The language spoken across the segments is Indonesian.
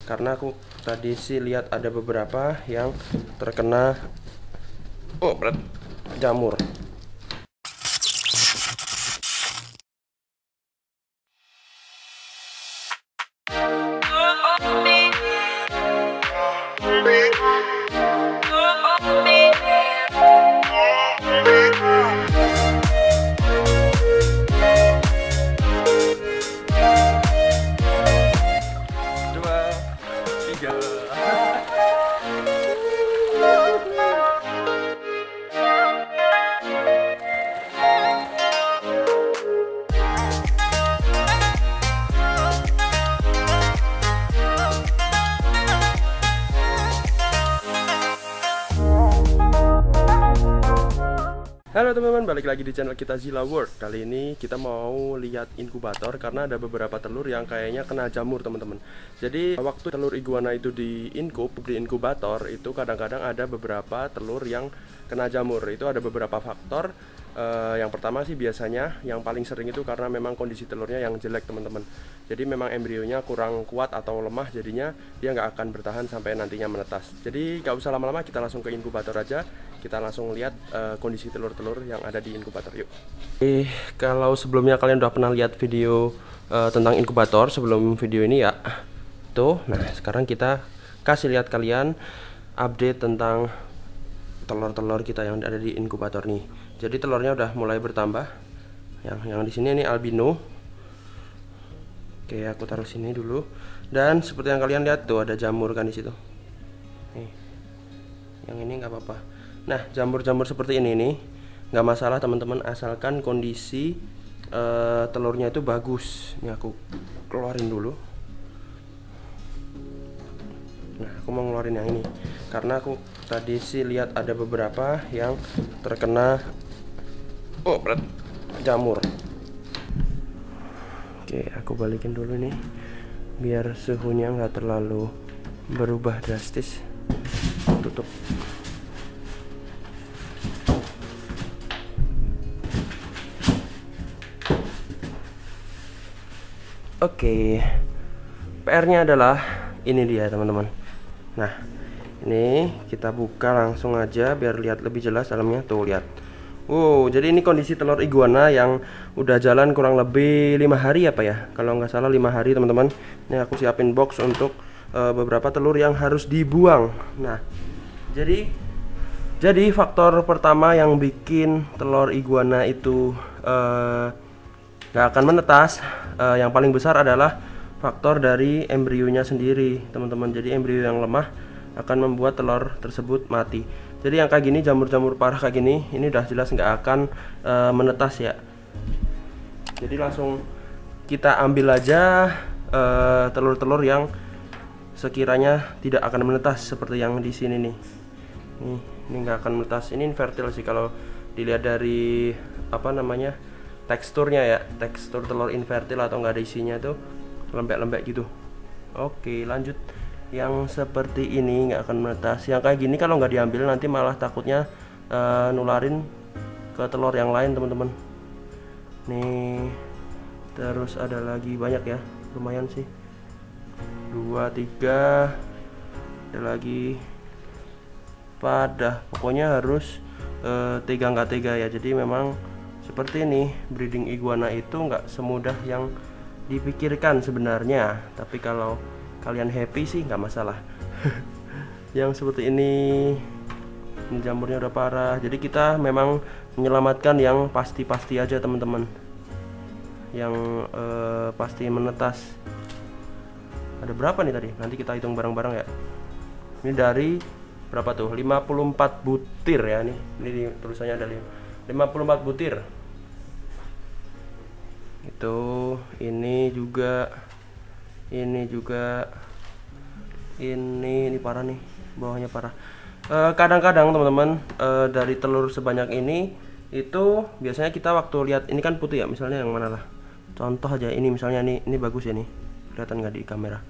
karena aku tadi sih lihat ada beberapa yang terkena jamur. Halo teman-teman, balik lagi di channel kita Zilla World. Kali ini kita mau lihat inkubator karena ada beberapa telur yang kayaknya kena jamur teman-teman. Jadi waktu telur iguana itu di inkubator itu kadang-kadang ada beberapa telur yang kena jamur. Itu ada beberapa faktor. Yang pertama sih biasanya yang paling sering itu karena memang kondisi telurnya yang jelek teman-teman. Jadi memang embrionya kurang kuat atau lemah, jadinya dia nggak akan bertahan sampai nantinya menetas. Jadi nggak usah lama-lama, kita langsung ke inkubator aja. Kita langsung lihat kondisi telur-telur yang ada di inkubator, yuk. Kalau sebelumnya kalian udah pernah lihat video tentang inkubator sebelum video ini ya, tuh. Nah sekarang kita kasih lihat kalian update tentang telur-telur kita yang ada di inkubator nih. Jadi telurnya udah mulai bertambah. Yang di sini ini albino. Oke, aku taruh sini dulu. Dan seperti yang kalian lihat tuh ada jamur kan di situ. Nih. Yang ini nggak apa-apa. Nah, jamur-jamur seperti ini nih nggak masalah teman-teman, asalkan kondisi telurnya itu bagus. Ini aku keluarin dulu. Nah, aku mau ngeluarin yang ini karena aku tadi sih lihat ada beberapa yang terkena jamur. Oke, aku balikin dulu nih biar suhunya nggak terlalu berubah drastis. Tutup. Oke, PR-nya adalah ini dia teman-teman. Nah, ini kita buka langsung aja biar lihat lebih jelas dalamnya. Tuh lihat. Wow, jadi ini kondisi telur iguana yang udah jalan kurang lebih 5 hari apa ya? Kalau nggak salah 5 hari teman-teman. Ini aku siapin box untuk beberapa telur yang harus dibuang. Nah, jadi faktor pertama yang bikin telur iguana itu nggak akan menetas, yang paling besar adalah faktor dari embrionya sendiri teman-teman. Jadi embrio yang lemah akan membuat telur tersebut mati. Jadi yang kayak gini, jamur-jamur parah kayak gini, ini udah jelas nggak akan menetas ya. Jadi langsung kita ambil aja telur-telur yang sekiranya tidak akan menetas seperti yang di sini nih. Ini nggak akan menetas. Ini infertil sih kalau dilihat dari apa namanya teksturnya ya, tekstur telur infertil atau nggak ada isinya tuh lembek-lembek gitu. Oke, lanjut. Yang seperti ini nggak akan menetas. Yang kayak gini kalau nggak diambil nanti malah takutnya nularin ke telur yang lain teman-teman. Nih, terus ada lagi banyak ya, lumayan sih. 2, 3, ada lagi. Pokoknya harus tega nggak tega ya. Jadi memang seperti ini, breeding iguana itu nggak semudah yang dipikirkan sebenarnya. Tapi kalau kalian happy sih nggak masalah. Yang seperti ini jamurnya udah parah, jadi kita memang menyelamatkan yang pasti-pasti aja teman-teman, yang pasti menetas. Ada berapa nih tadi? Nanti kita hitung bareng-bareng ya. Ini dari berapa tuh? 54 butir ya. Ini tulisannya ada 54 butir. Itu ini juga ini parah nih, bawahnya parah. Kadang-kadang teman-teman, dari telur sebanyak ini itu biasanya kita waktu lihat ini kan putih ya, misalnya yang mana lah, contoh aja ini misalnya ini bagus ya, nih kelihatan nggak di kamera.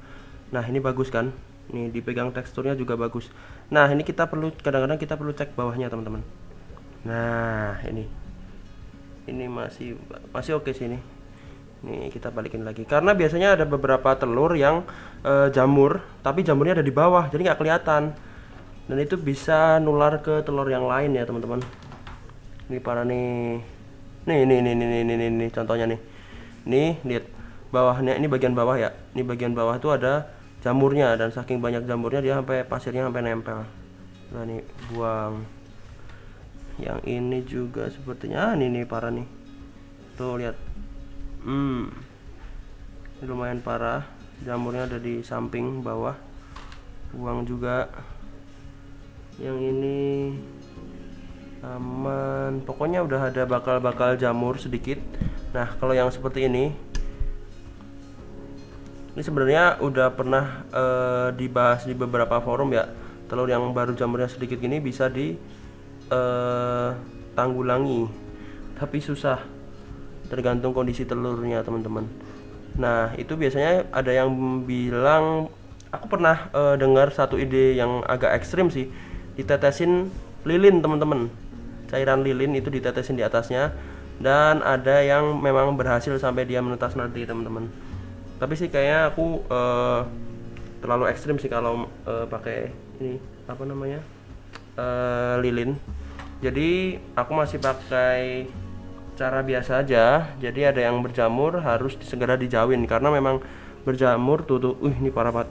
Nah ini bagus kan, nih dipegang teksturnya juga bagus. Nah ini kita perlu, kadang-kadang kita perlu cek bawahnya teman-teman. Nah ini masih oke sih ini. Nih kita balikin lagi, karena biasanya ada beberapa telur yang jamur, tapi jamurnya ada di bawah, jadi nggak kelihatan. Dan itu bisa nular ke telur yang lain ya teman-teman. Ini para nih, nih contohnya nih. Nih lihat bawahnya, ini bagian bawah ya. Ini bagian bawah tuh ada jamurnya, dan saking banyak jamurnya dia sampai pasirnya sampai nempel. Nah nih buang. Yang ini juga sepertinya nih parah nih. Tuh lihat. Ini lumayan parah, jamurnya ada di samping bawah. Buang juga. Yang ini aman, pokoknya udah ada bakal jamur sedikit. Nah kalau yang seperti ini sebenarnya udah pernah dibahas di beberapa forum ya. Telur yang baru jamurnya sedikit gini bisa ditanggulangi, tapi susah, tergantung kondisi telurnya teman-teman. Nah itu biasanya ada yang bilang, aku pernah dengar satu ide yang agak ekstrim sih, ditetesin lilin teman-teman, cairan lilin itu ditetesin di atasnya, dan ada yang memang berhasil sampai dia menetas nanti teman-teman. Tapi sih kayaknya aku terlalu ekstrim sih kalau pakai ini apa namanya lilin. Jadi aku masih pakai cara biasa aja. Jadi ada yang berjamur harus segera dijauhin, karena memang berjamur tuh ini parah banget.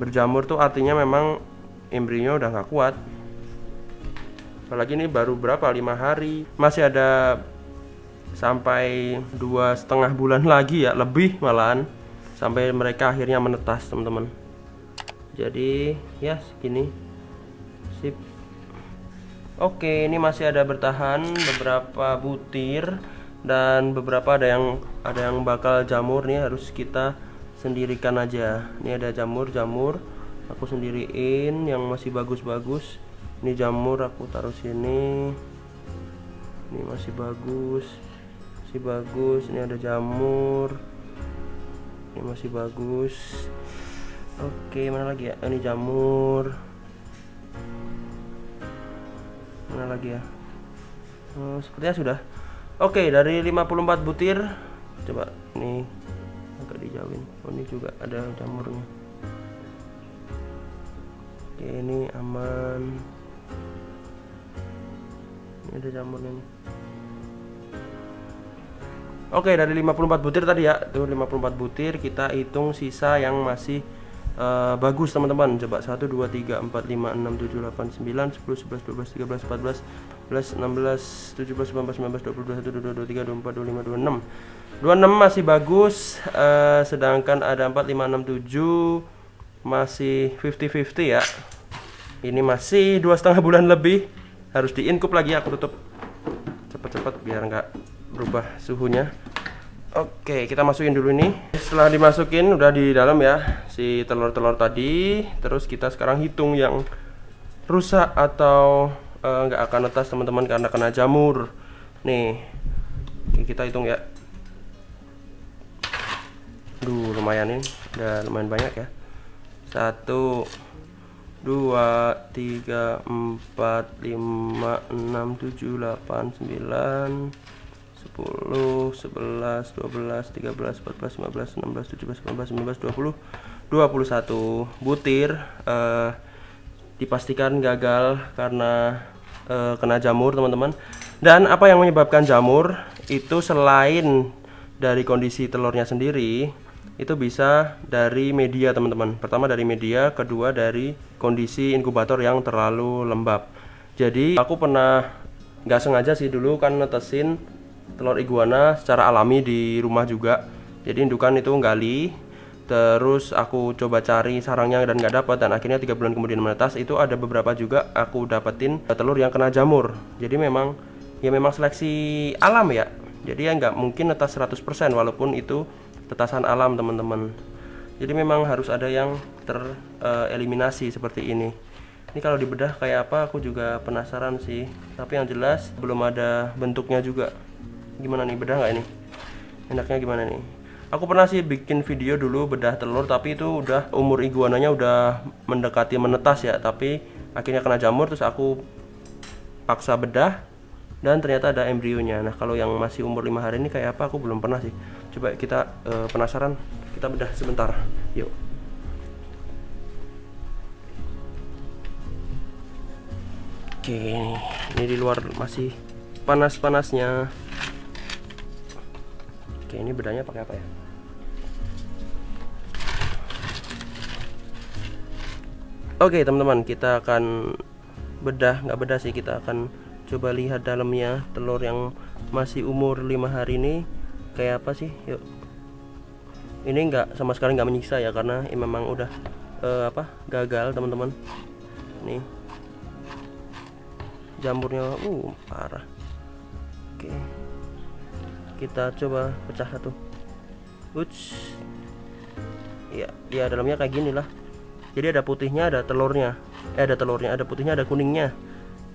Berjamur tuh artinya memang embrionya udah nggak kuat. Apalagi ini baru berapa, 5 hari, masih ada sampai 2,5 bulan lagi ya, lebih malahan, sampai mereka akhirnya menetas teman-teman. Jadi ya segini, sip. Oke, ini masih ada bertahan beberapa butir, dan beberapa ada yang bakal jamur nih, harus kita sendirikan aja. Ini ada jamur aku sendiriin yang masih bagus-bagus. Ini jamur aku taruh sini. Ini masih bagus. Ini ada jamur. Ini masih bagus. Oke, mana lagi ya? Ini jamur. Mana lagi ya? Sepertinya sudah. Oke, dari 54 butir, coba nih agak dijauhin. Oh, ini juga ada jamurnya. Oke, ini aman. Ini ada jamurnya nih. Oke, dari 54 butir tadi ya, tuh 54 butir, kita hitung sisa yang masih bagus teman-teman. Coba 1, 2, 3, 4, 5, 6, 7, 8, 9, 10, 11, 12, 13, 14, 16, 17, 18, 19, 20, 21, 22, 23, 24, 25, 26. 26 masih bagus, sedangkan ada 4, 5, 6, 7 masih 50-50 ya. Ini masih 2,5 bulan lebih, harus di-incup lagi. Aku tutup cepet-cepet biar nggak berubah suhunya. Oke, kita masukin dulu ini. Setelah dimasukin udah di dalam ya si telur-telur tadi. Terus kita sekarang hitung yang rusak atau nggak akan netas teman-teman karena kena jamur. Nih, kita hitung ya. Lumayan ini, udah lumayan banyak ya. 1, 2, 3, 4, 5, 6, 7, 8, 9, 10, 11, 12, 13, 14, 15, 16, 17, 18, 19, 20, 21 butir dipastikan gagal karena kena jamur teman-teman. Dan apa yang menyebabkan jamur itu selain dari kondisi telurnya sendiri, itu bisa dari media teman-teman. Pertama dari media, kedua dari kondisi inkubator yang terlalu lembab. Jadi aku pernah nggak sengaja sih dulu kan netesin telur iguana secara alami di rumah juga. Jadi indukan itu gali, terus aku coba cari sarangnya dan nggak dapat, dan akhirnya 3 bulan kemudian menetas. Itu ada beberapa juga aku dapetin telur yang kena jamur. Jadi memang seleksi alam ya. Jadi ya nggak mungkin netas 100% walaupun itu tetasan alam teman-teman. Jadi memang harus ada yang tereliminasi seperti ini. Ini kalau dibedah kayak apa aku juga penasaran sih. Tapi yang jelas belum ada bentuknya juga. Gimana nih, bedah nggak ini? Enaknya gimana nih? Aku pernah sih bikin video dulu bedah telur, tapi itu udah umur iguananya udah mendekati menetas ya. Tapi akhirnya kena jamur, terus aku paksa bedah dan ternyata ada embrionya. Nah kalau yang masih umur 5 hari ini kayak apa aku belum pernah sih. Coba kita penasaran, kita bedah sebentar. Yuk. Oke, ini di luar masih panas-panasnya. Oke, ini bedahnya pakai apa ya? Oke teman-teman, kita akan nggak bedah sih, kita akan coba lihat dalamnya telur yang masih umur 5 hari ini kayak apa sih. Yuk. Ini nggak, sama sekali nggak menyiksa ya, karena ini memang udah gagal teman-teman. Nih jamurnya parah. Oke, kita coba pecah satu. Uts. Ya, dia dalamnya kayak gini lah. Jadi ada putihnya, ada telurnya. Ada telurnya, ada putihnya, ada kuningnya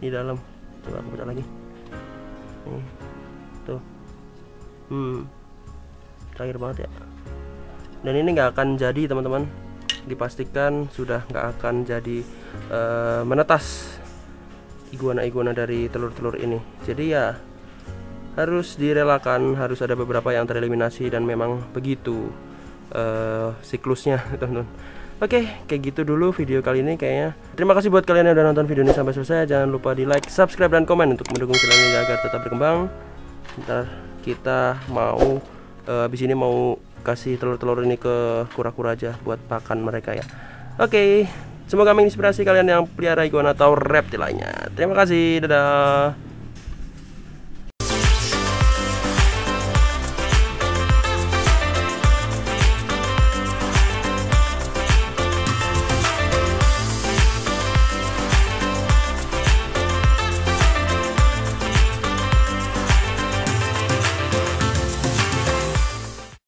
di dalam. Coba aku pecah lagi. Nih. Tuh. Cair banget ya. Dan ini nggak akan jadi teman-teman. Dipastikan sudah nggak akan jadi menetas iguana-iguana dari telur-telur ini. Jadi ya harus direlakan, harus ada beberapa yang tereliminasi, dan memang begitu siklusnya teman-teman. Oke, kayak gitu dulu video kali ini kayaknya. Terima kasih buat kalian yang udah nonton video ini sampai selesai. Jangan lupa di like, subscribe, dan komen untuk mendukung channel ini agar tetap berkembang. Ntar kita mau abis ini mau kasih telur-telur ini ke kura-kura aja buat pakan mereka ya. Oke, semoga menginspirasi kalian yang pelihara iguana atau reptil lainnya. Terima kasih, dadah.